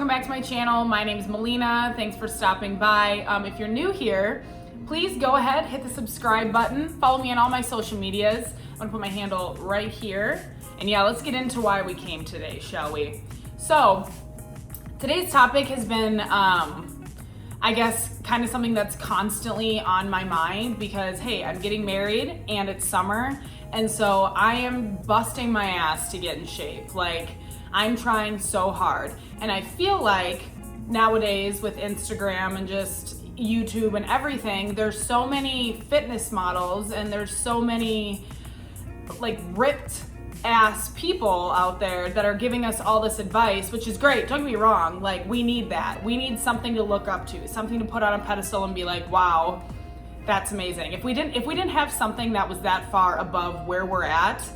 welcome back to my channel. My name is Melina. Thanks for stopping by. If you're new here, please go ahead, hit the subscribe button. Follow me on all my social medias. I'm gonna put my handle right here. And yeah, let's get into why we came today, shall we? So, today's topic has been, I guess, kind of something that's constantly on my mind because, hey, I'm getting married and it's summer. And so I am busting my ass to get in shape. Like, I'm trying so hard. And I feel like nowadays with Instagram and just YouTube and everything, there's so many fitness models and there's so many like ripped ass people out there that are giving us all this advice, which is great. Don't get me wrong. Like, we need that. We need something to look up to, something to put on a pedestal and be like, wow, that's amazing. If we didn't have something that was that far above where we're at,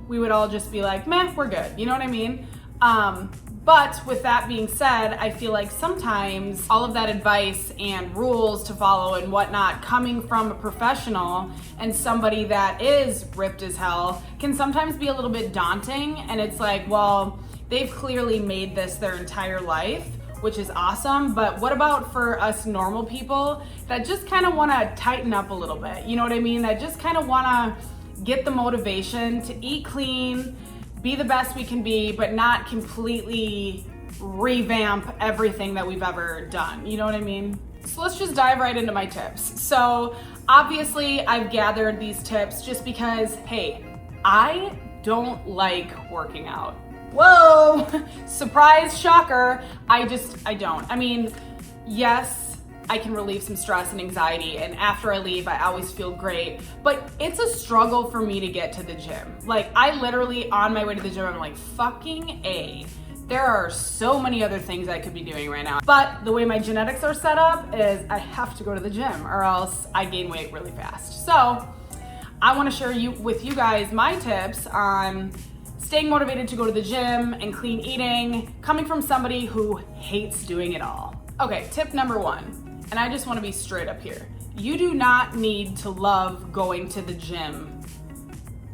we would all just be like, meh, we're good. You know what I mean? But with that being said, I feel like sometimes all of that advice and rules to follow and whatnot coming from a professional and somebody that is ripped as hell can sometimes be a little bit daunting. And it's like, well, they've clearly made this their entire life, which is awesome. But what about for us normal people that just kind of want to tighten up a little bit? You know what I mean? That just kind of want to get the motivation to eat clean, be the best we can be, but not completely revamp everything that we've ever done. You know what I mean? So let's just dive right into my tips. So obviously I've gathered these tips just because, hey, I don't like working out. Whoa, surprise, shocker. I don't. I mean, yes, I can relieve some stress and anxiety, and after I leave, I always feel great, but it's a struggle for me to get to the gym. Like, I literally, on my way to the gym, I'm like, fucking A. There are so many other things I could be doing right now, but the way my genetics are set up is I have to go to the gym or else I gain weight really fast. So I wanna share with you guys my tips on staying motivated to go to the gym and clean eating, coming from somebody who hates doing it all. Okay, tip number one. And I just want to be straight up here. You do not need to love going to the gym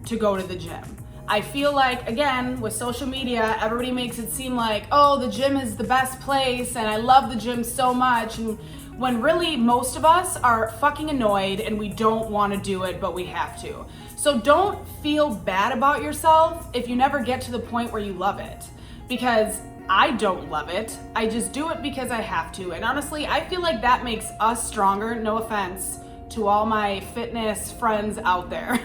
to go to the gym. I feel like, again, with social media, everybody makes it seem like, oh, the gym is the best place and I love the gym so much. And when really most of us are fucking annoyed and we don't want to do it, but we have to. So don't feel bad about yourself if you never get to the point where you love it. Because I don't love it. I just do it because I have to. And honestly, I feel like that makes us stronger. No offense to all my fitness friends out there.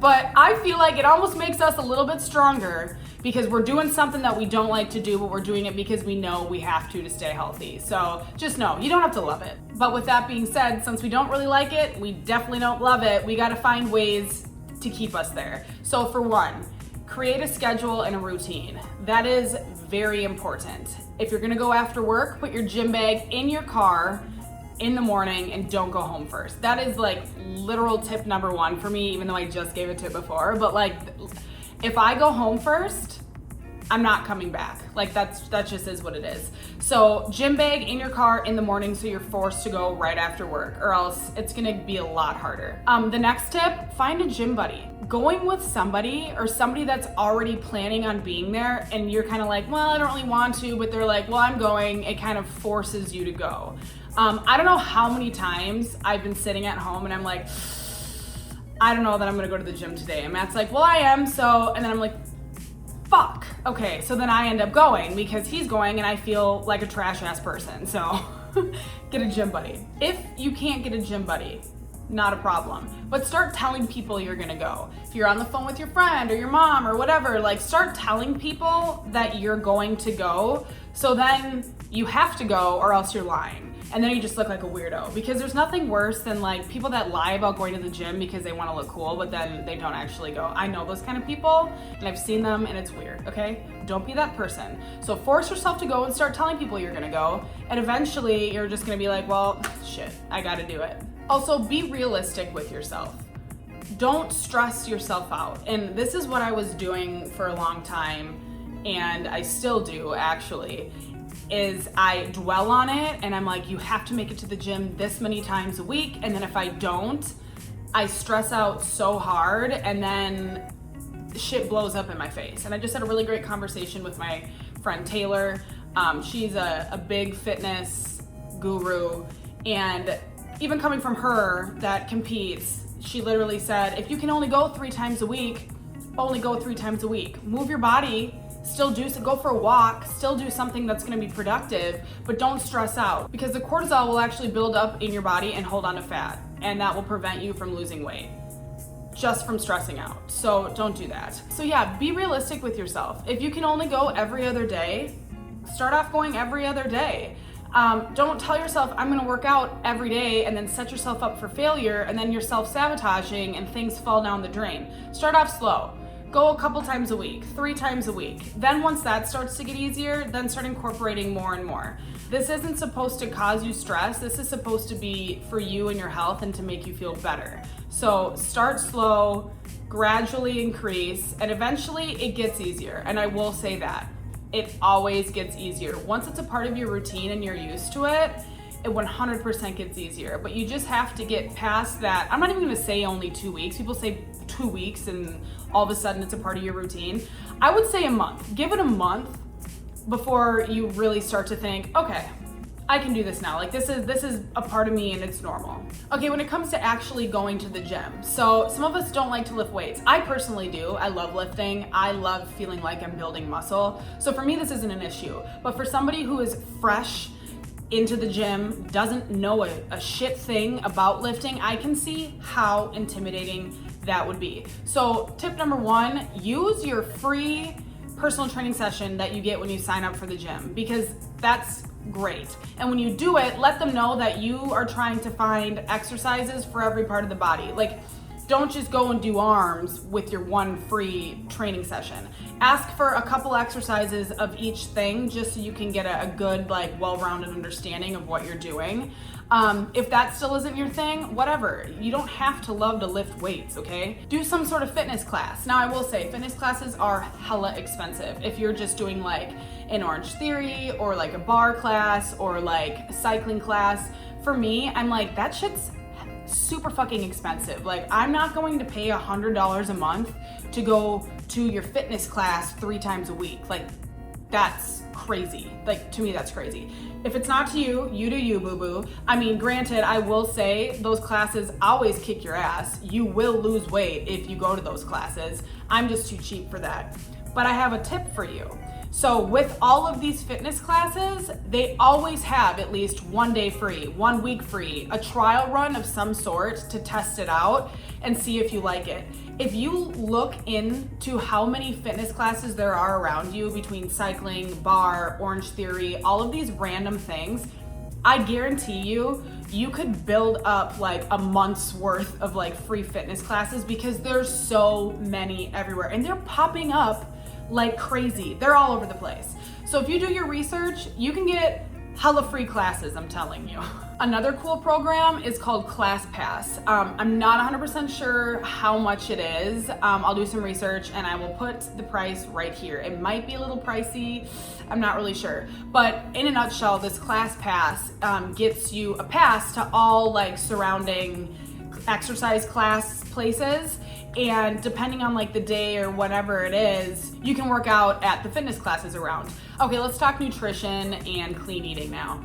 But I feel like it almost makes us a little bit stronger because we're doing something that we don't like to do, but we're doing it because we know we have to stay healthy. So just know, you don't have to love it. But with that being said, since we don't really like it, we definitely don't love it, we gotta find ways to keep us there. So for one, create a schedule and a routine. That is very important. If you're gonna go after work, put your gym bag in your car in the morning and don't go home first. That is like literal tip number one for me, even though I just gave a tip before. But like, if I go home first, I'm not coming back. Like that just is what it is. So gym bag in your car in the morning so you're forced to go right after work or else it's gonna be a lot harder. The next tip, find a gym buddy. Going with somebody or somebody that's already planning on being there and you're kind of like, well, I don't really want to, but they're like, well, I'm going, it kind of forces you to go. I don't know how many times I've been sitting at home and I'm like, I don't know that I'm gonna go to the gym today. And Matt's like, well, I am, so, and then I'm like, fuck. Okay, so then I end up going because he's going and I feel like a trash ass person. So get a gym buddy. If you can't get a gym buddy, not a problem. But start telling people you're gonna go. If you're on the phone with your friend or your mom or whatever, like start telling people that you're going to go. So then you have to go or else you're lying. And then you just look like a weirdo because there's nothing worse than like people that lie about going to the gym because they want to look cool, but then they don't actually go. I know those kind of people and I've seen them and it's weird, okay? Don't be that person. So force yourself to go and start telling people you're gonna go. And eventually you're just gonna be like, well, shit, I gotta do it. Also, be realistic with yourself. Don't stress yourself out. And this is what I was doing for a long time and I still do actually. Is I dwell on it and I'm like, you have to make it to the gym this many times a week. And then if I don't, I stress out so hard and then shit blows up in my face. And I just had a really great conversation with my friend Taylor She's a big fitness guru, and even coming from her that competes, she literally said, if you can only go 3 times a week, only go 3 times a week. Move your body, still go for a walk, still do something that's gonna be productive, but don't stress out, because the cortisol will actually build up in your body and hold on to fat, and that will prevent you from losing weight just from stressing out. So don't do that. So yeah, be realistic with yourself. If you can only go every other day, start off going every other day. Don't tell yourself, I'm gonna work out every day, and then set yourself up for failure, and then you're self-sabotaging and things fall down the drain. Start off slow. Go a couple times a week, 3 times a week. Then once that starts to get easier, then start incorporating more and more. This isn't supposed to cause you stress. This is supposed to be for you and your health and to make you feel better. So start slow, gradually increase, and eventually it gets easier. And I will say that. It always gets easier. Once it's a part of your routine and you're used to it, it 100% gets easier. But you just have to get past that. I'm not even gonna say only 2 weeks. People say 2 weeks and all of a sudden it's a part of your routine. I would say a month. Give it a month before you really start to think, okay, I can do this now. Like this is a part of me and it's normal. Okay, when it comes to actually going to the gym. So some of us don't like to lift weights. I personally do. I love lifting. I love feeling like I'm building muscle. So for me, this isn't an issue. But for somebody who is fresh into the gym, doesn't know a shit thing about lifting, I can see how intimidating that would be. So tip number 1, use your free personal training session that you get when you sign up for the gym, because that's great. And when you do it, let them know that you are trying to find exercises for every part of the body. Like, don't just go and do arms with your one free training session. Ask for a couple exercises of each thing just so you can get a good, like, well-rounded understanding of what you're doing. If that still isn't your thing, whatever. You don't have to love to lift weights, okay? Do some sort of fitness class. Now, I will say, fitness classes are hella expensive. If you're just doing like an Orange Theory or like a bar class or like a cycling class, for me, I'm like, that shit's super fucking expensive. Like, I'm not going to pay $100 a month to go to your fitness class 3 times a week. Like, that's crazy. Like, to me, that's crazy. If it's not to you, you do you, boo-boo. I mean, granted, I will say those classes always kick your ass. You will lose weight if you go to those classes. I'm just too cheap for that. But I have a tip for you. So with all of these fitness classes, they always have at least 1 day free, 1 week free, a trial run of some sort to test it out and see if you like it. If you look into how many fitness classes there are around you between cycling, bar, Orange Theory, all of these random things, I guarantee you, you could build up like a month's worth of like free fitness classes, because there's so many everywhere and they're popping up like crazy. They're all over the place. So if you do your research, you can get hella free classes, I'm telling you. Another cool program is called ClassPass. I'm not 100% sure how much it is. I'll do some research and I will put the price right here. It might be a little pricey, I'm not really sure. But in a nutshell, this ClassPass gets you a pass to all like surrounding exercise class places. And depending on like the day or whatever it is, you can work out at the fitness classes around. Okay, let's talk nutrition and clean eating now.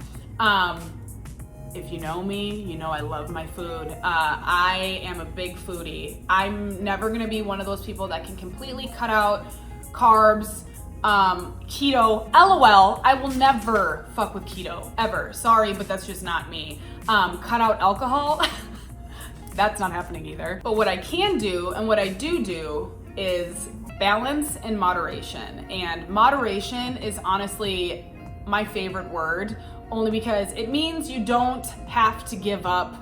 If you know me, you know I love my food. I am a big foodie. I'm never gonna be one of those people that can completely cut out carbs, keto, LOL. I will never fuck with keto, ever. Sorry, but that's just not me. Cut out alcohol. That's not happening either. But what I can do, and what I do is balance and moderation. And moderation is honestly my favorite word, only because it means you don't have to give up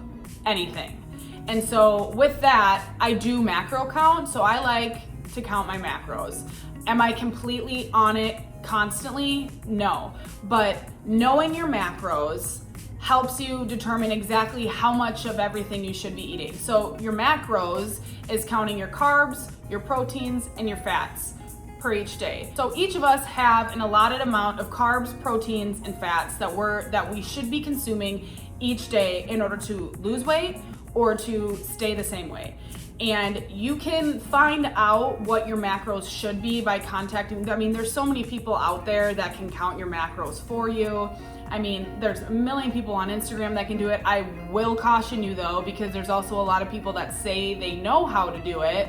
anything. And so with that, I do macro count. So I like to count my macros. Am I completely on it constantly? No. But knowing your macros helps you determine exactly how much of everything you should be eating. So your macros is counting your carbs, your proteins, and your fats per each day. So each of us have an allotted amount of carbs, proteins, and fats that we should be consuming each day in order to lose weight or to stay the same way. And you can find out what your macros should be by contacting, I mean, there's so many people out there that can count your macros for you. I mean, there's a million people on Instagram that can do it. I will caution you though, because there's also a lot of people that say they know how to do it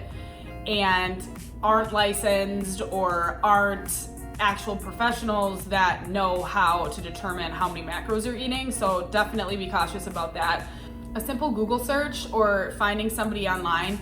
and aren't licensed or aren't actual professionals that know how to determine how many macros you're eating. So definitely be cautious about that. A simple Google search or finding somebody online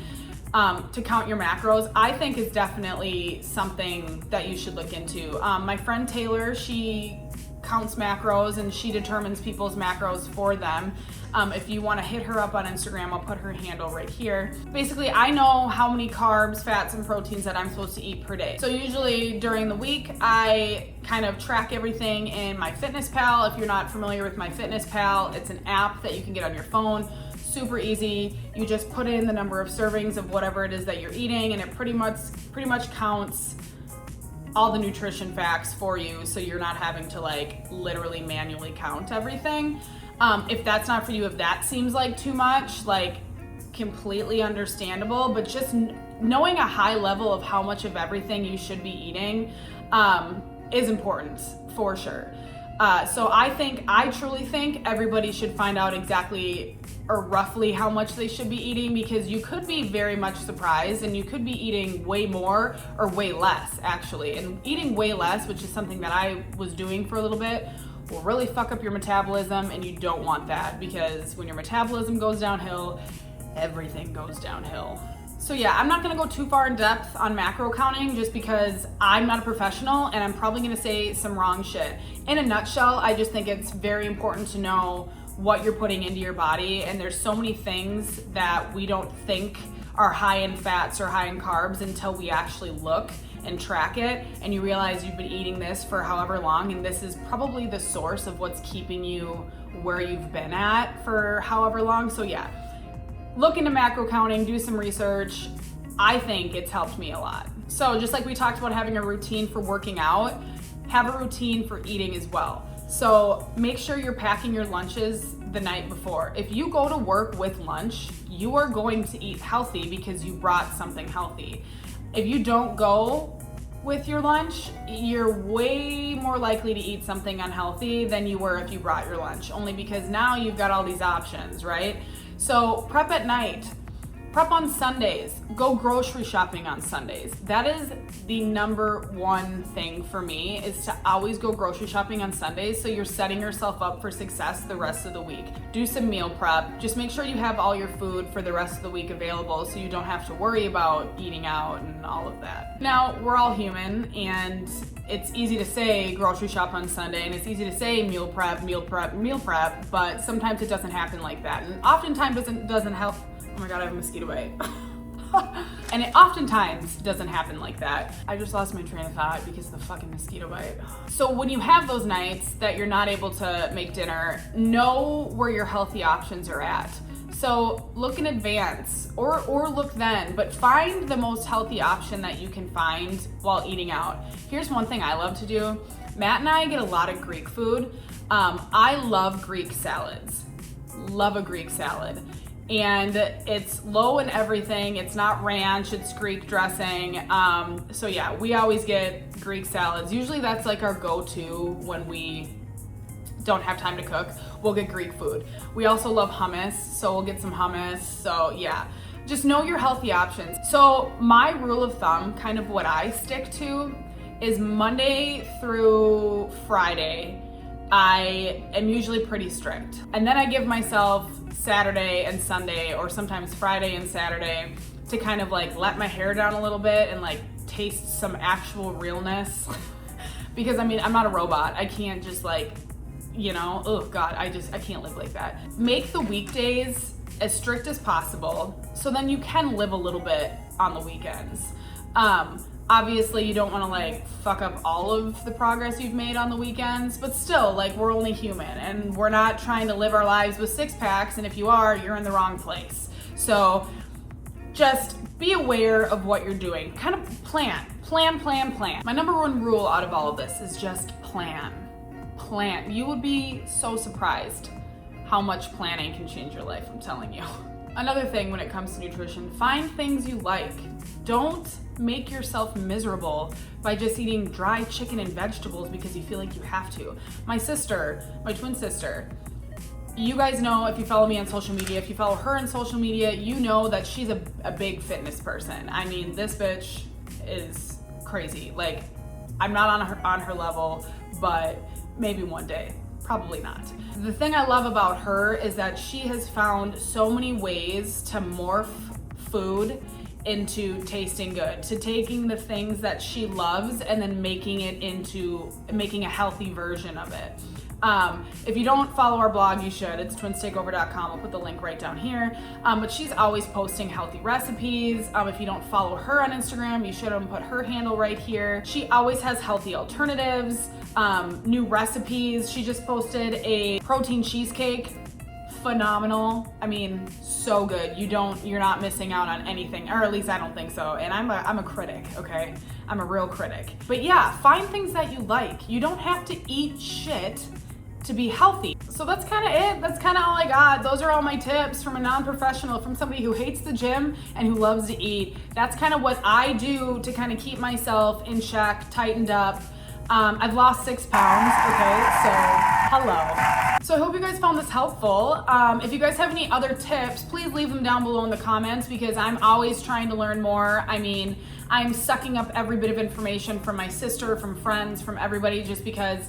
to count your macros, I think is definitely something that you should look into. My friend Taylor, she counts macros and she determines people's macros for them. If you want to hit her up on Instagram, I'll put her handle right here. Basically, I know how many carbs, fats, and proteins that I'm supposed to eat per day. So usually during the week, I kind of track everything in MyFitnessPal. If you're not familiar with MyFitnessPal, it's an app that you can get on your phone. Super easy. You just put in the number of servings of whatever it is that you're eating, and it pretty much counts all the nutrition facts for you, so you're not having to like literally manually count everything. If that's not for you, if that seems like too much, like completely understandable, but just knowing a high level of how much of everything you should be eating is important for sure. So I truly think everybody should find out exactly or roughly how much they should be eating, because you could be very much surprised and you could be eating way more or way less actually. And eating way less, which is something that I was doing for a little bit, will really fuck up your metabolism, and you don't want that, because when your metabolism goes downhill, everything goes downhill. So yeah, I'm not gonna go too far in depth on macro counting just because I'm not a professional and I'm probably gonna say some wrong shit. In a nutshell, I just think it's very important to know what you're putting into your body, and there's so many things that we don't think are high in fats or high in carbs until we actually look and track it, and you realize you've been eating this for however long, and this is probably the source of what's keeping you where you've been at for however long. So yeah, look into macro counting, do some research. I think it's helped me a lot. So just like we talked about having a routine for working out, have a routine for eating as well. So make sure you're packing your lunches the night before. If you go to work with lunch, you are going to eat healthy because you brought something healthy. If you don't go with your lunch, you're way more likely to eat something unhealthy than you were if you brought your lunch, only because now you've got all these options, right? So prep at night, prep on Sundays, go grocery shopping on Sundays. That is the number one thing for me, is to always go grocery shopping on Sundays, so you're setting yourself up for success the rest of the week. Do some meal prep. Just make sure you have all your food for the rest of the week available so you don't have to worry about eating out and all of that. Now, we're all human, and it's easy to say grocery shop on Sunday, and it's easy to say meal prep, but sometimes it doesn't happen like that. And oftentimes it doesn't help. Oh my God, I have a mosquito bite. And it oftentimes doesn't happen like that. I just lost my train of thought because of the fucking mosquito bite. So when you have those nights that you're not able to make dinner, know where your healthy options are at. So look in advance or look then, but find the most healthy option that you can find while eating out. Here's one thing I love to do. Matt and I get a lot of Greek food. I love Greek salads. Love a Greek salad. And it's low in everything. It's not ranch, it's Greek dressing. So yeah, we always get Greek salads. Usually that's like our go-to when we don't have time to cook. We'll get Greek food. We also love hummus, so we'll get some hummus. So yeah, just know your healthy options. So my rule of thumb, kind of what I stick to, is Monday through Friday, I am usually pretty strict. And then I give myself Saturday and Sunday, or sometimes Friday and Saturday, to kind of like let my hair down a little bit and like taste some actual realness. Because I mean, I'm not a robot. I can't just like, you know, oh God, I can't live like that. Make the weekdays as strict as possible, so then you can live a little bit on the weekends. Obviously you don't want to like fuck up all of the progress you've made on the weekends, but still, like, we're only human and we're not trying to live our lives with six packs, and if you are, you're in the wrong place. So just be aware of what you're doing. Kind of plan. My number one rule out of all of this is just plan. You would be so surprised how much planning can change your life, I'm telling you. Another thing when it comes to nutrition, find things you like. Don't make yourself miserable by just eating dry chicken and vegetables because you feel like you have to. My sister, my twin sister, you guys know, if you follow me on social media, if you follow her on social media, you know that she's a big fitness person. I mean, this bitch is crazy. Like, I'm not on her level, but maybe one day. Probably not. The thing I love about her is that she has found so many ways to morph food into tasting good, to taking the things that she loves and then making a healthy version of it. If you don't follow our blog, you should. It's twinstakeover.com. I'll put the link right down here. But she's always posting healthy recipes. If you don't follow her on Instagram, you should put her handle right here. She always has healthy alternatives, new recipes. She just posted a protein cheesecake. Phenomenal. I mean, so good. You're not missing out on anything, or at least I don't think so. And I'm a critic, okay? I'm a real critic. But yeah, find things that you like. You don't have to eat shit to be healthy. So that's kind of it. That's kind of all I got. Those are all my tips from a non-professional, from somebody who hates the gym and who loves to eat. That's kind of what I do to kind of keep myself in check, tightened up. I've lost 6 pounds, okay, so hello. So I hope you guys found this helpful. If you guys have any other tips, please leave them down below in the comments because I'm always trying to learn more. I mean, I'm sucking up every bit of information from my sister, from friends, from everybody, just because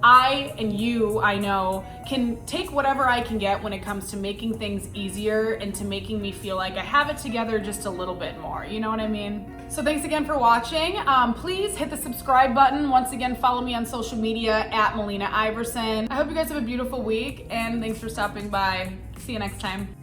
I and you, I know, can take whatever I can get when it comes to making things easier and to making me feel like I have it together just a little bit more. You know what I mean? So thanks again for watching. Please hit the subscribe button. Once again, follow me on social media at Melina Iverson. I hope you guys have a beautiful week and thanks for stopping by. See you next time.